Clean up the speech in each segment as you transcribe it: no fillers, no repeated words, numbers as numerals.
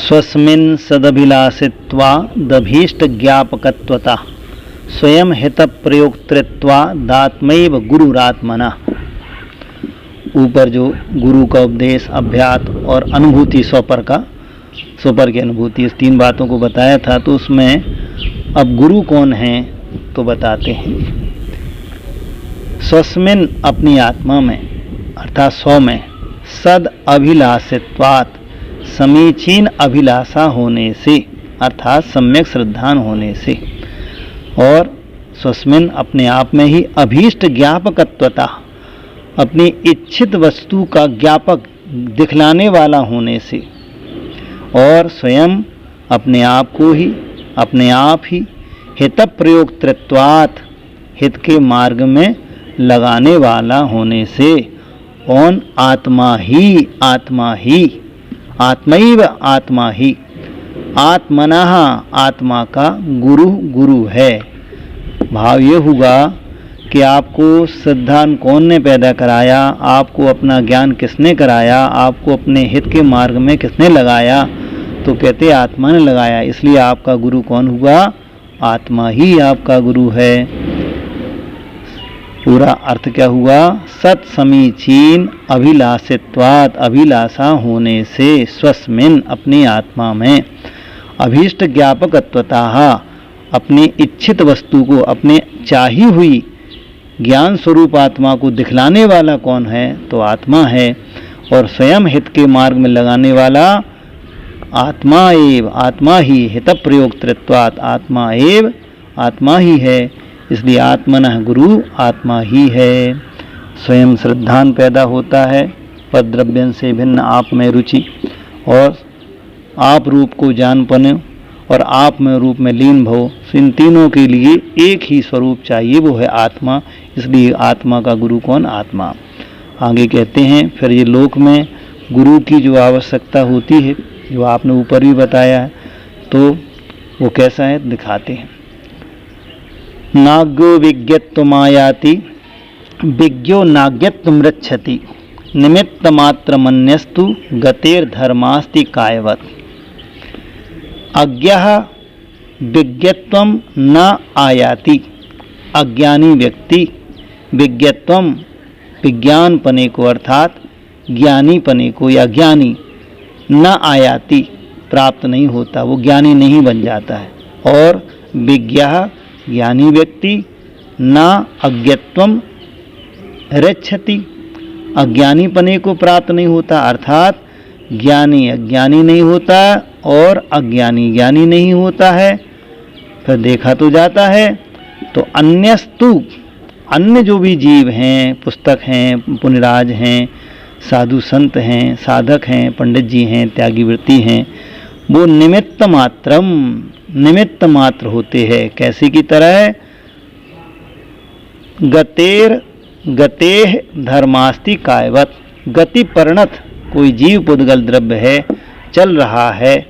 स्वस्मिन् सदभिलाषित्वादभीष्टज्ञापकत्वता स्वयं हितप्रयोक्तृत्वादात्मैव गुरुरात्मना। ऊपर जो गुरु का उपदेश, अभ्यास और अनुभूति, स्वपर की अनुभूति, इस तीन बातों को बताया था। तो उसमें अब गुरु कौन है तो बताते हैं। स्वस्मिन् अपनी आत्मा में अर्थात स्व में, सद अभिलाषित्वात् समीचीन अभिलाषा होने से अर्थात सम्यक श्रद्धान होने से, और स्वस्मिन् अपने आप में ही अभीष्ट ज्ञापकत्वता अपनी इच्छित वस्तु का ज्ञापक दिखलाने वाला होने से, और स्वयं अपने आप ही हित प्रयोक्तृत्वात् हित के मार्ग में लगाने वाला होने से, कौन? आत्मैव आत्मा ही आत्मनः आत्मा का गुरु है। भाव ये हुआ कि आपको श्रद्धा कौन ने पैदा कराया, आपको अपना ज्ञान किसने कराया, आपको अपने हित के मार्ग में किसने लगाया? तो कहते आत्मा ने लगाया। इसलिए आपका गुरु कौन हुआ? आत्मा ही आपका गुरु है। पूरा अर्थ क्या हुआ? सत समीचीन अभिलाषित्वात् अभिलाषा होने से, स्वस्मिन् अपनी आत्मा में, अभीष्ट ज्ञापकत्वतः अपनी इच्छित वस्तु को, अपने चाही हुई ज्ञान स्वरूप आत्मा को दिखलाने वाला कौन है? तो आत्मा है। और स्वयं हित के मार्ग में लगाने वाला आत्मा ही हित प्रयोक्तृत्वात् आत्मा ही है। इसलिए आत्मनः गुरु आत्मा ही है। स्वयं श्रद्धान पैदा होता है, पद्रव्यन से भिन्न आप में रुचि, और आप रूप को जान पने, और आप में रूप में लीन भव। इन तीनों के लिए एक ही स्वरूप चाहिए, वो है आत्मा। इसलिए आत्मा का गुरु कौन? आत्मा। आगे कहते हैं फिर ये लोक में गुरु की जो आवश्यकता होती है, जो आपने ऊपर भी बताया है, तो वो कैसा है दिखाते हैं। नाग्यो विज्ञत्वमायाति विज्ञो नाज्ञत्वमृच्छति निमित्तमात्रमन्यस्तु गतेर्धर्मास्ति कायवत्। अज्ञः विज्ञत्वम न आयाति, अज्ञानी व्यक्ति विज्ञत्वम विज्ञान पने को अर्थात ज्ञानी पने को या ज्ञानी न आयाति प्राप्त नहीं होता, वो ज्ञानी नहीं बन जाता है। और विज्ञः ज्ञानी व्यक्ति न अज्ञत्वम रक्षति, अज्ञानी पने को प्राप्त नहीं होता, अर्थात ज्ञानी अज्ञानी नहीं होता और अज्ञानी ज्ञानी नहीं होता है। फिर देखा तो जाता है। तो अन्यस्तु, अन्य जो भी जीव हैं, पुस्तक हैं, पुनराज हैं, साधु संत हैं, साधक हैं, पंडित जी हैं, त्यागी वृत्ति हैं, वो निमित्त मात्र होते हैं। कैसे की तरह? गतेह धर्मास्ति कायवत्, गति परिणत कोई जीव पुद्गल द्रव्य है, चल रहा है,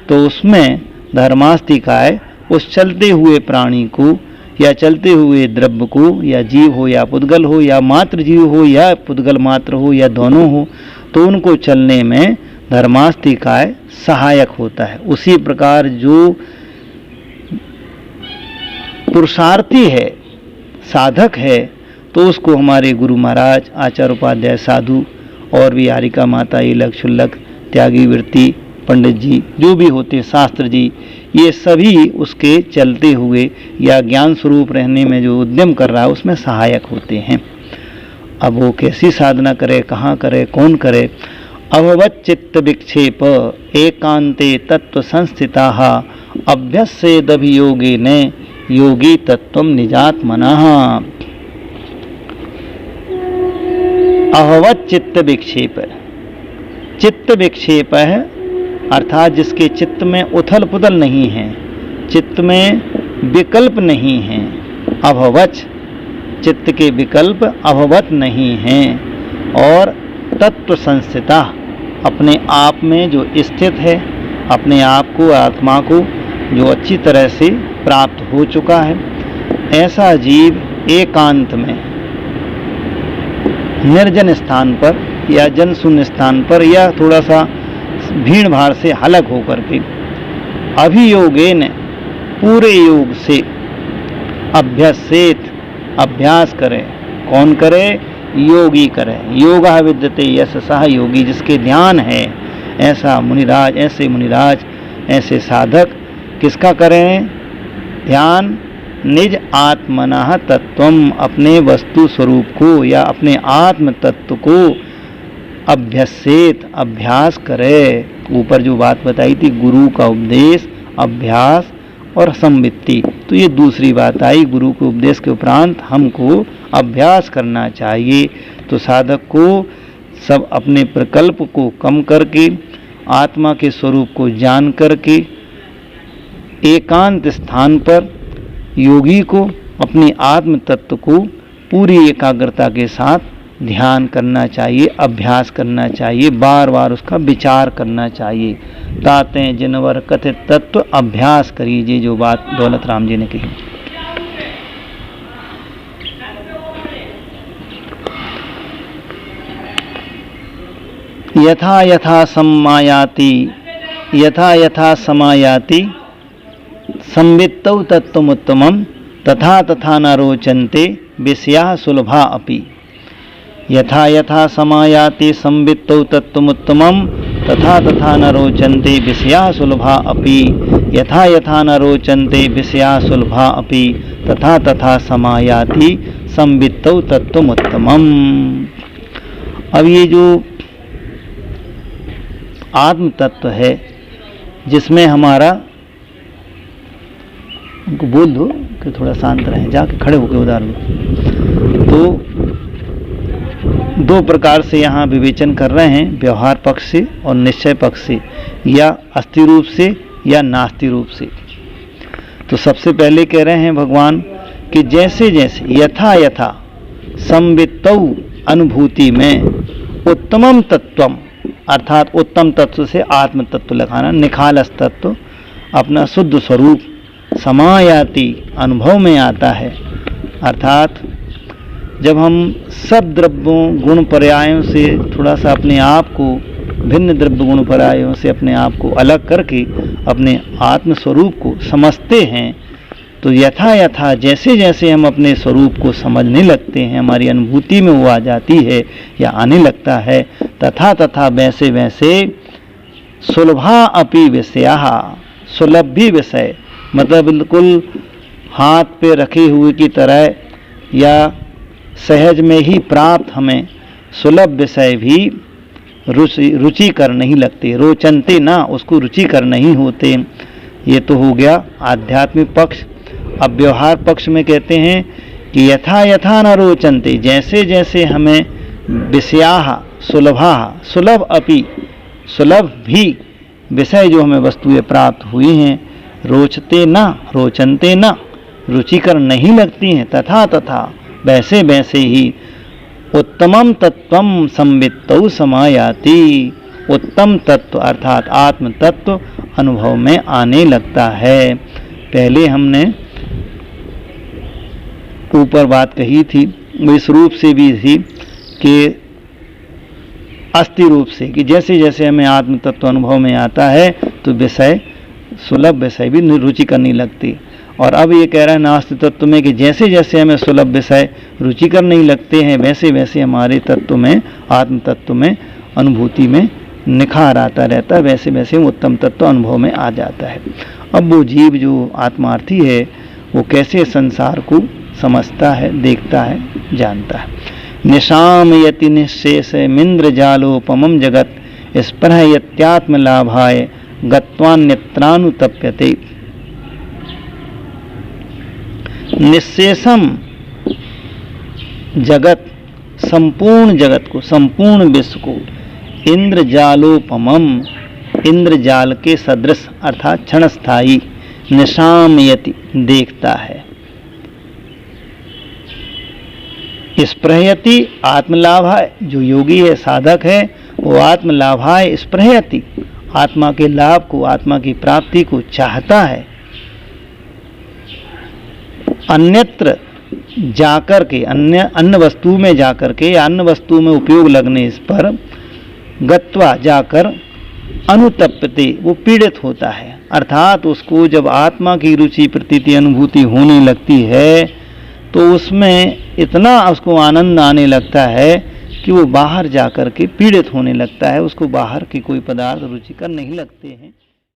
तो उसमें धर्मास्ति काय, उस चलते हुए प्राणी को या चलते हुए द्रव्य को, या जीव हो या पुद्गल हो या मात्र जीव हो या पुद्गल मात्र हो या दोनों हो, तो उनको चलने में धर्मास्ति काय सहायक होता है। उसी प्रकार जो पुरुषार्थी है, साधक है, तो उसको हमारे गुरु महाराज, आचार्य उपाध्याय, साधु और भी आरिका माता, इलक क्षुल्लक, त्यागी वृत्ति, पंडित जी जो भी होते, शास्त्र जी, ये सभी उसके चलते हुए या ज्ञान स्वरूप रहने में जो उद्यम कर रहा है उसमें सहायक होते हैं। अब वो कैसी साधना करे, कहाँ करे, कौन करे? अभवत् चित्त विक्षेप एकांते तत्व संस्थिताः अभ्यस्येदभियोगेन योगी तत्वम निजात्मनः। अभवत् चित्त विक्षेप, चित्त विक्षेप है अर्थात जिसके चित्त में उथल पुथल नहीं है, चित्त में विकल्प नहीं है। अभवच, चित्त के विकल्प अभवत नहीं हैं। और तत्व संस्थिता, अपने आप में जो स्थित है, अपने आप को, आत्मा को जो अच्छी तरह से प्राप्त हो चुका है, ऐसा जीव एकांत में निर्जन स्थान पर या जन शून्य स्थान पर या थोड़ा सा भीड़ भाड़ से अलग होकर के अभियोगेन पूरे योग से अभ्यसेत अभ्यास करे। कौन करे? योगी करे। योगा विद्यते यस सह योगी, जिसके ध्यान है ऐसा मुनिराज, ऐसे मुनिराज, ऐसे साधक किसका करें? ध्यान निज आत्मनः तत्वम, अपने वस्तु स्वरूप को या अपने आत्म तत्व को अभ्यसेत अभ्यास करे। ऊपर जो बात बताई थी गुरु का उपदेश, अभ्यास और संवित्ति, तो ये दूसरी बात आई। गुरु के उपदेश के उपरांत हमको अभ्यास करना चाहिए। तो साधक को सब अपने प्रकल्प को कम करके आत्मा के स्वरूप को जान करके एकांत स्थान पर योगी को अपने आत्म तत्व को पूरी एकाग्रता के साथ ध्यान करना चाहिए, अभ्यास करना चाहिए, बार बार उसका विचार करना चाहिए। ताते जिनवर कथित तत्व अभ्यास करिए, जो बात दौलत राम जी ने कही। यथा यथा समायाति संवित्तौ तत्त्वमुत्तमं तथा तथा न रोचन्ते विषयाः सुलभा अपि। यथा यथा समायाति संवित्तौ तत्त्वमुत्तमं तथा तथा न रोचन्ते विषयाः सुलभा अपि। यथा यथा न रोचन्ते विषयाः सुलभा अपि तथा तथा समायाति संवित्तौ तत्त्वमुत्तमम्। अब ये जो आत्म तत्व है जिसमें हमारा, उनको बोल दो कि थोड़ा शांत रहें, जाके खड़े होकर उधार लो। तो दो प्रकार से यहाँ विवेचन कर रहे हैं, व्यवहार पक्ष से और निश्चय पक्ष से, या अस्थि रूप से या नास्ति रूप से। तो सबसे पहले कह रहे हैं भगवान कि जैसे जैसे यथा यथा संवित्तौ अनुभूति में उत्तमम तत्वम, अर्थात उत्तम तत्व से आत्म तत्व लगाना, निखालस तत्व अपना शुद्ध स्वरूप समायाति अनुभव में आता है। अर्थात जब हम सब द्रव्यों गुण पर्यायों से थोड़ा सा अपने आप को, भिन्न द्रव्य गुण पर्यायों से अपने आप को अलग करके अपने आत्म स्वरूप को समझते हैं, तो यथा यथा जैसे जैसे हम अपने स्वरूप को समझने लगते हैं, हमारी अनुभूति में वो आ जाती है या आने लगता है, तथा तथा वैसे वैसे सुलभा अपि विषयाः, सुलभ भी विषय, मतलब बिल्कुल हाथ पे रखे हुए की तरह या सहज में ही प्राप्त हमें सुलभ विषय भी रुचिकर नहीं लगते, रोचनते ना, उसको रुचिकर नहीं होते। ये तो हो गया आध्यात्मिक पक्ष। अब व्यवहार पक्ष में कहते हैं कि यथा यथा न रोचनते, जैसे जैसे हमें विषयाः सुलभाः, सुलभ अपि, सुलभ भी विषय जो हमें वस्तुएं प्राप्त हुई हैं, रोचते न, रोचनते न, रुचिकर नहीं लगती हैं, तथा तथा वैसे वैसे ही उत्तमम तत्वम संवित्तौ समायाति, उत्तम तत्व अर्थात आत्म तत्व अनुभव में आने लगता है। पहले हमने ऊपर बात कही थी, इस रूप से भी थी कि अस्थि रूप से, कि जैसे जैसे हमें आत्म तत्व अनुभव में आता है तो विषय, सुलभ विषय भी रुचि करने लगती। और अब ये कह रहा है नास्ति तत्व में कि जैसे जैसे हमें सुलभ विषय रुचिकर नहीं लगते हैं, वैसे वैसे हमारे तत्व में, आत्म तत्व में, अनुभूति में निखार आता रहता है, वैसे वैसे उत्तम तत्व अनुभव में आ जाता है। अब वो जीव जो आत्मार्थी है वो कैसे संसार को समझता है, देखता है, जानता है। निशामयति निःशेषमिन्द्र जालोपमं जगत स्पृहयत्यात्म लाभाय गत्वान्यत्रानुतप्यते। निःशेषम जगत, संपूर्ण जगत को, संपूर्ण विश्व को, इंद्र जालोपमम, इंद्र जाल के सदृश अर्थात क्षणस्थायी, निशामयति देखता है, स्पृहयति आत्मलाभाय, जो योगी है, साधक है, वो आत्मलाभाय स्पृहयति, आत्मा के लाभ को, आत्मा की प्राप्ति को चाहता है। अन्यत्र जाकर के, अन्य वस्तु में जाकर के या अन्य वस्तु में उपयोग लगने इस पर, गत्वा जाकर, अनुतप्यते, वो पीड़ित होता है। अर्थात उसको जब आत्मा की रुचि प्रतीति अनुभूति होने लगती है तो उसमें इतना उसको आनंद आने लगता है कि वो बाहर जाकर के पीड़ित होने लगता है, उसको बाहर के कोई पदार्थ रुचिकर नहीं लगते हैं।